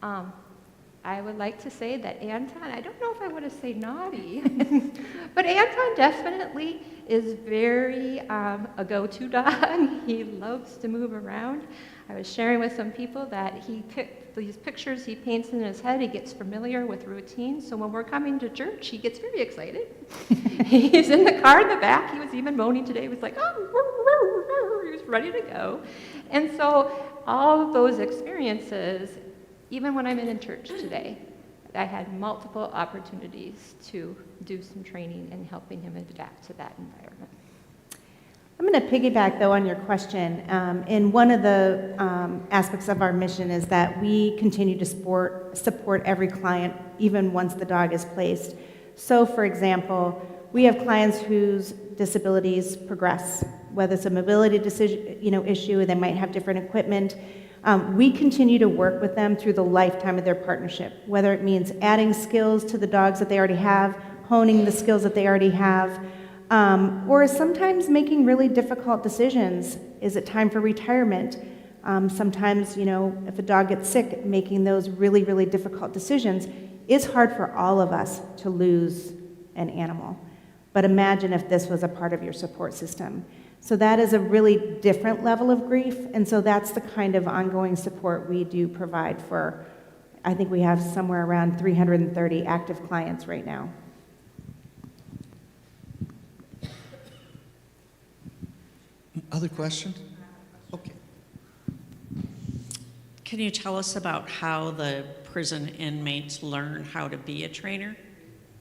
I would like to say that Anton, I don't know if I want to say naughty, but Anton definitely is very a go-to dog. He loves to move around. I was sharing with some people that he picked these pictures he paints in his head. He gets familiar with routines. So when we're coming to church, he gets very excited. He's in the car in the back. He was even moaning today. He was like, oh, he was ready to go. And so all of those experiences, even when I'm in church today, I had multiple opportunities to do some training and helping him adapt to that environment. I'm going to piggyback, though, on your question. And one of the aspects of our mission is that we continue to support every client, even once the dog is placed. So, for example, we have clients whose disabilities progress, whether it's a mobility issue, they might have different equipment. We continue to work with them through the lifetime of their partnership, whether it means adding skills to the dogs that they already have, honing the skills that they already have, or sometimes making really difficult decisions. Is it time for retirement? Sometimes, if a dog gets sick, making those really, really difficult decisions is hard for all of us to lose an animal. But imagine if this was a part of your support system. So that is a really different level of grief, and so that's the kind of ongoing support we do provide for, I think we have somewhere around 330 active clients right now. Other questions? Okay. Can you tell us about how the prison inmates learn how to be a trainer?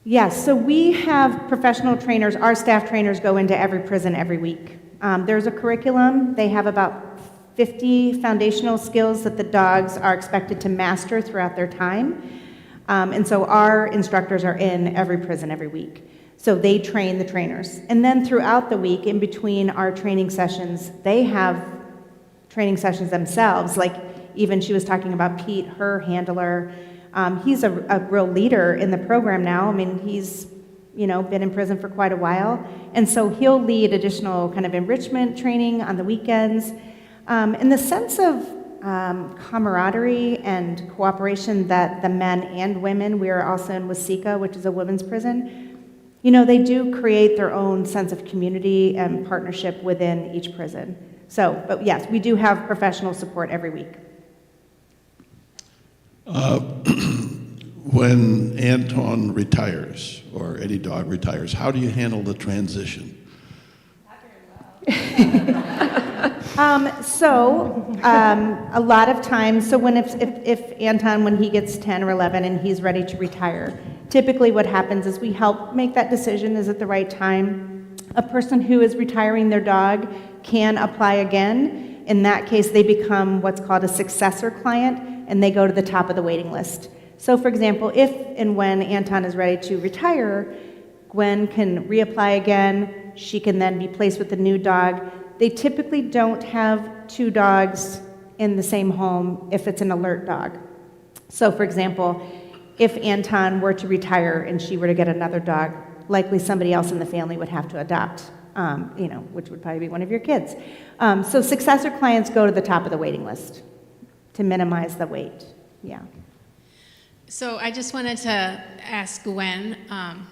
Yes, so we have professional trainers. Our staff trainers go into every prison every week. There's a curriculum. They have about 50 foundational skills that the dogs are expected to master throughout their time. And so our instructors are in every prison every week. So they train the trainers. And then throughout the week, in between our training sessions, they have training sessions themselves. Like even she was talking about Pete, her handler. He's a real leader in the program now. I mean, he's been in prison for quite a while. And so he'll lead additional kind of enrichment training on the weekends. And the sense of camaraderie and cooperation that the men and women, we are also in Wasika, which is a women's prison, they do create their own sense of community and partnership within each prison. So, but yes, we do have professional support every week. When Anton retires, or any dog retires, how do you handle the transition? A lot of times, so if Anton, when he gets 10 or 11 and he's ready to retire, typically what happens is we help make that decision. Is it the right time? A person who is retiring their dog can apply again. In that case, they become what's called a successor client, and they go to the top of the waiting list. So for example, if and when Anton is ready to retire, Gwen can reapply again. She can then be placed with a new dog. They typically don't have two dogs in the same home if it's an alert dog. So for example, if Anton were to retire and she were to get another dog, likely somebody else in the family would have to adopt, which would probably be one of your kids. So successor clients go to the top of the waiting list to minimize the wait. Yeah. So I just wanted to ask Gwen,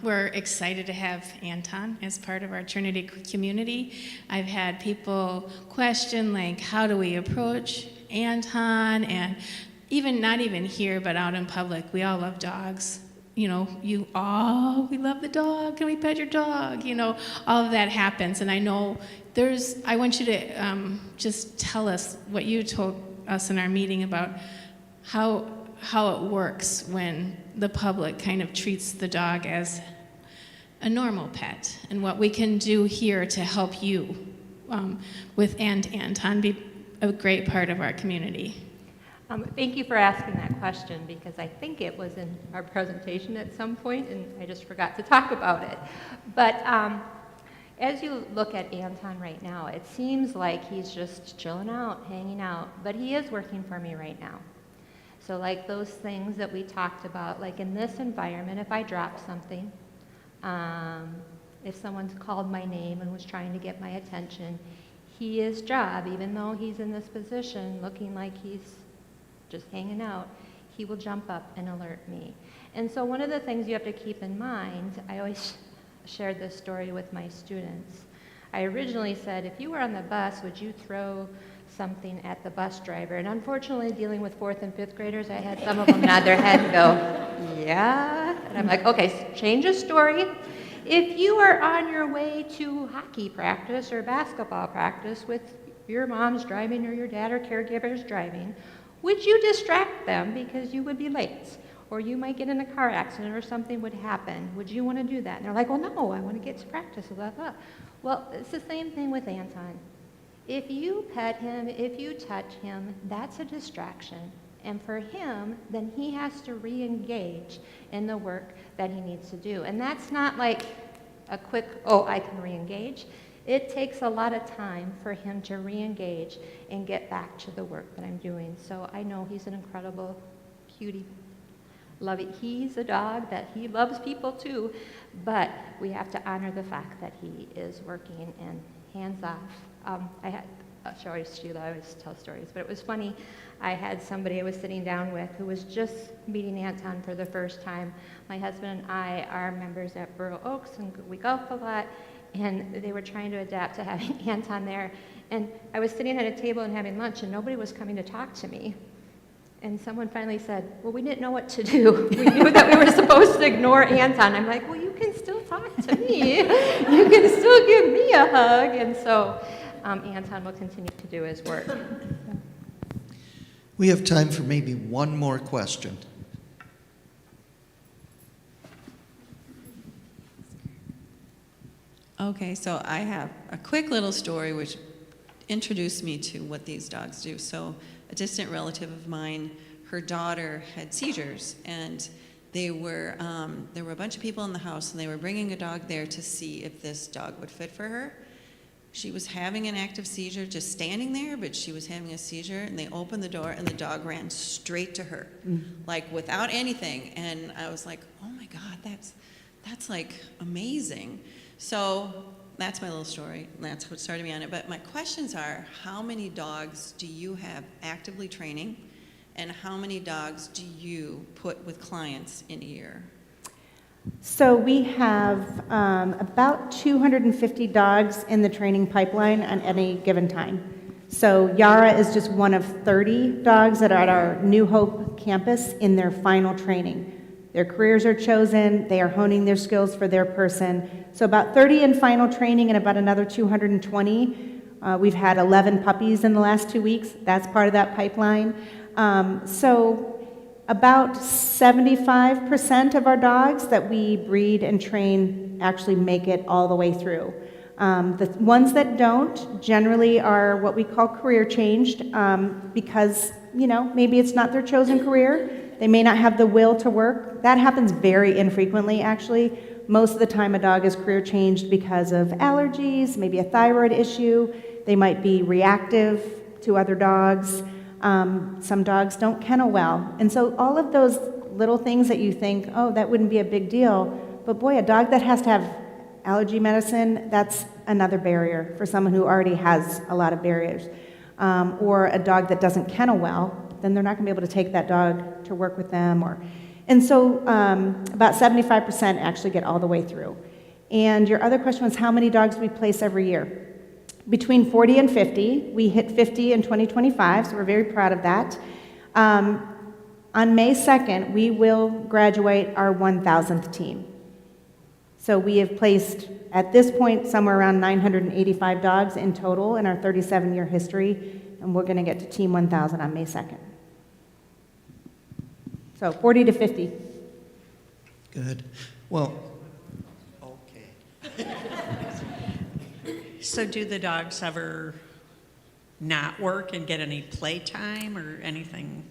we're excited to have Anton as part of our Trinity community. I've had people question, like, how do we approach Anton? And not even here, but out in public, we all love dogs. We love the dog, can we pet your dog? All of that happens. And I know I want you to just tell us what you told us in our meeting about how it works when the public kind of treats the dog as a normal pet, and what we can do here to help you with Anton be a great part of our community. Thank you for asking that question, because I think it was in our presentation at some point, and I just forgot to talk about it. But as you look at Anton right now, it seems like he's just chilling out, hanging out, but he is working for me right now. So like those things that we talked about, like in this environment, if I drop something, if someone's called my name and was trying to get my attention, his job, even though he's in this position looking like he's just hanging out, he will jump up and alert me. And so one of the things you have to keep in mind, I always shared this story with my students. I originally said, if you were on the bus, would you throw something at the bus driver? And unfortunately, dealing with 4th and 5th graders, I had some of them nod their head and go, yeah. And I'm like, okay, change the story. If you are on your way to hockey practice or basketball practice with your mom's driving or your dad or caregiver's driving, would you distract them because you would be late? Or you might get in a car accident or something would happen. Would you want to do that? And they're like, well, no, I want to get to practice. Blah, blah. Well, it's the same thing with Anton. If you pet him, if you touch him, that's a distraction. And for him, then he has to re-engage in the work that he needs to do. And that's not like a quick, oh, I can re-engage. It takes a lot of time for him to re-engage and get back to the work that I'm doing. So I know he's an incredible cutie. Love it. He's a dog that he loves people too, but we have to honor the fact that he is working and hands off. Sheila, I always tell stories, but it was funny. I had somebody I was sitting down with who was just meeting Anton for the first time. My husband and I are members at Borough Oaks, and we golf a lot, and they were trying to adapt to having Anton there. And I was sitting at a table and having lunch, and nobody was coming to talk to me. And someone finally said, well, we didn't know what to do. We knew that we were supposed to ignore Anton. I'm like, well, you can still talk to me. You can still give me a hug. And so Anton will continue to do his work. We have time for maybe one more question. Okay, so I have a quick little story which introduced me to what these dogs do. So a distant relative of mine, her daughter had seizures, and there were a bunch of people in the house, and they were bringing a dog there to see if this dog would fit for her. She was having an active seizure, just standing there, but she was having a seizure, and they opened the door, and the dog ran straight to her, like without anything. And I was like, oh my God, that's like amazing. So that's my little story. That's what started me on it. But my questions are, how many dogs do you have actively training, and how many dogs do you put with clients in a year? So we have about 250 dogs in the training pipeline on any given time. So Yara is just one of 30 dogs that are at our New Hope campus in their final training. Their careers are chosen, they are honing their skills for their person. So about 30 in final training and about another 220. We've had 11 puppies in the last 2 weeks. That's part of that pipeline. So about 75% of our dogs that we breed and train actually make it all the way through. The ones that don't generally are what we call career changed because, maybe it's not their chosen career. They may not have the will to work. That happens very infrequently, actually. Most of the time a dog is career changed because of allergies, maybe a thyroid issue. They might be reactive to other dogs. Some dogs don't kennel well. And so all of those little things that you think, oh, that wouldn't be a big deal. But boy, a dog that has to have allergy medicine, that's another barrier for someone who already has a lot of barriers. Or a dog that doesn't kennel well, then they're not going to be able to take that dog to work with them. And so about 75% actually get all the way through. And your other question was how many dogs we place every year? Between 40 and 50. We hit 50 in 2025, so we're very proud of that. On May 2nd, we will graduate our 1,000th team. So we have placed, at this point, somewhere around 985 dogs in total in our 37-year history, and we're going to get to Team 1,000 on May 2nd. So 40 to 50. Good. Well, okay. So do the dogs ever not work and get any playtime or anything?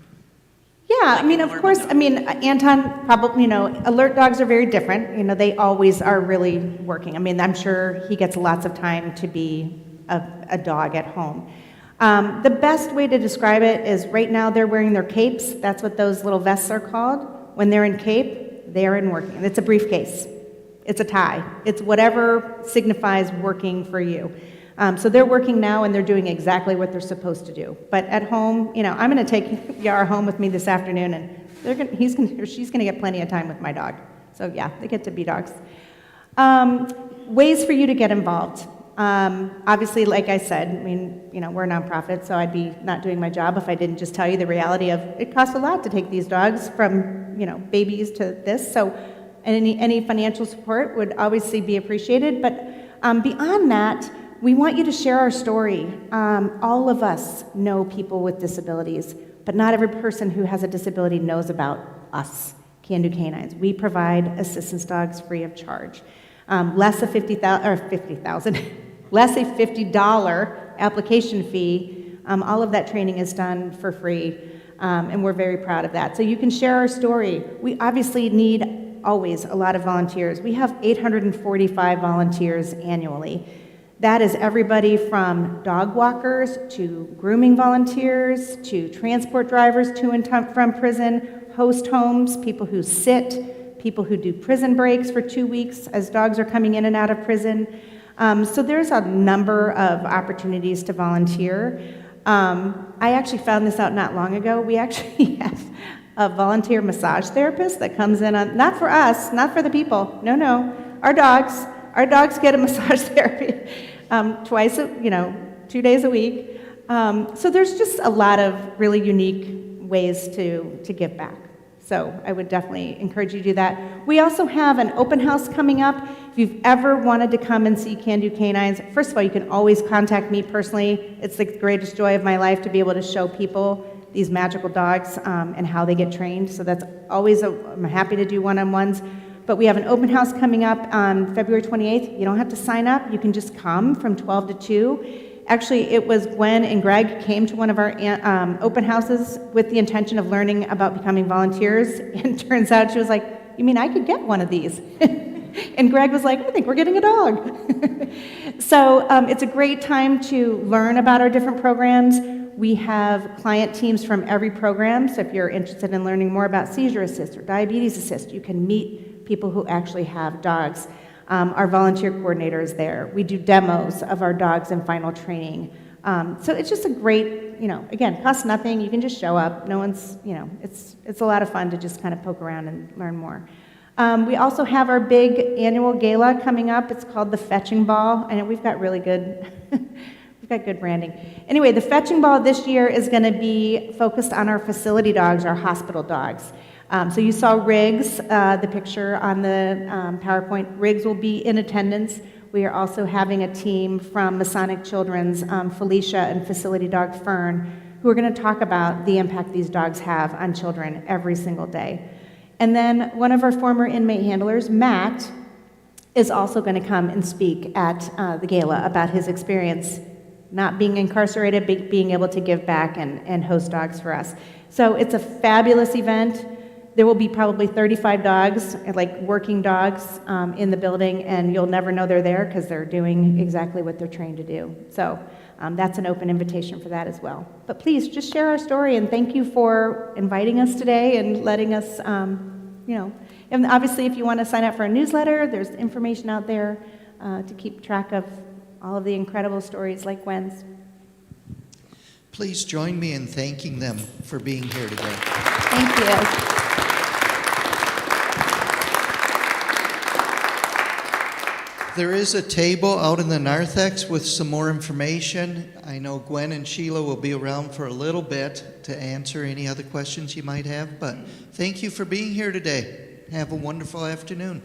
Yeah, of course, Anton probably, alert dogs are very different. They always are really working. I'm sure he gets lots of time to be a dog at home. The best way to describe it is right now they're wearing their capes. That's what those little vests are called. When they're in cape, they're in working. And it's a briefcase. It's a tie. It's whatever signifies working for you. So they're working now and they're doing exactly what they're supposed to do. But at home, I'm going to take Yara home with me this afternoon, and she's going to get plenty of time with my dog. So yeah, they get to be dogs. Ways for you to get involved. Obviously, like I said, we're a nonprofit, so I'd be not doing my job if I didn't just tell you the reality of it costs a lot to take these dogs from, babies to this. So any financial support would obviously be appreciated. But beyond that, we want you to share our story. All of us know people with disabilities, but not every person who has a disability knows about us, Can Do Canines. We provide assistance dogs free of charge. Less a $50 application fee. All of that training is done for free, and we're very proud of that. So you can share our story. We obviously need always a lot of volunteers. We have 845 volunteers annually. That is everybody from dog walkers to grooming volunteers to transport drivers to and from prison, host homes, people who sit, people who do prison breaks for 2 weeks as dogs are coming in and out of prison. So there's a number of opportunities to volunteer. I actually found this out not long ago. We actually have a volunteer massage therapist that comes in on, not for us, not for the people, no, our dogs. Our dogs get a massage therapy twice, 2 days a week. So there's just a lot of really unique ways to give back. So I would definitely encourage you to do that. We also have an open house coming up. If you've ever wanted to come and see Can Do Canines, first of all, you can always contact me personally. It's the greatest joy of my life to be able to show people these magical dogs and how they get trained. So that's always, I'm happy to do one-on-ones. But we have an open house coming up on February 28th. You don't have to sign up. You can just come from 12 to 2. Actually, it was Gwyn and Greg came to one of our open houses with the intention of learning about becoming volunteers. And turns out she was like, you mean I could get one of these? And Greg was like, I think we're getting a dog. So it's a great time to learn about our different programs. We have client teams from every program. So if you're interested in learning more about Seizure Assist or Diabetes Assist, you can meet people who actually have dogs. Our volunteer coordinator is there. We do demos of our dogs in final training. So it's just a great, again, costs nothing. You can just show up. No one's, it's a lot of fun to just kind of poke around and learn more. We also have our big annual gala coming up. It's called the Fetching Ball. I know we've got really good, we've got good branding. Anyway, the Fetching Ball this year is going to be focused on our facility dogs, our hospital dogs. So you saw Riggs, the picture on the PowerPoint. Riggs will be in attendance. We are also having a team from Masonic Children's, Felicia and facility dog Fern, who are going to talk about the impact these dogs have on children every single day. And then one of our former inmate handlers, Matt, is also going to come and speak at the gala about his experience not being incarcerated, but being able to give back and host dogs for us. So it's a fabulous event. There will be probably 35 dogs, like working dogs, in the building, and you'll never know they're there because they're doing exactly what they're trained to do. So that's an open invitation for that as well. But please, just share our story, and thank you for inviting us today and letting us, and obviously if you want to sign up for a newsletter, there's information out there to keep track of all of the incredible stories like Gwen's. Please join me in thanking them for being here today. Thank you. There is a table out in the narthex with some more information. I know Gwyn and Sheila will be around for a little bit to answer any other questions you might have, but thank you for being here today. Have a wonderful afternoon.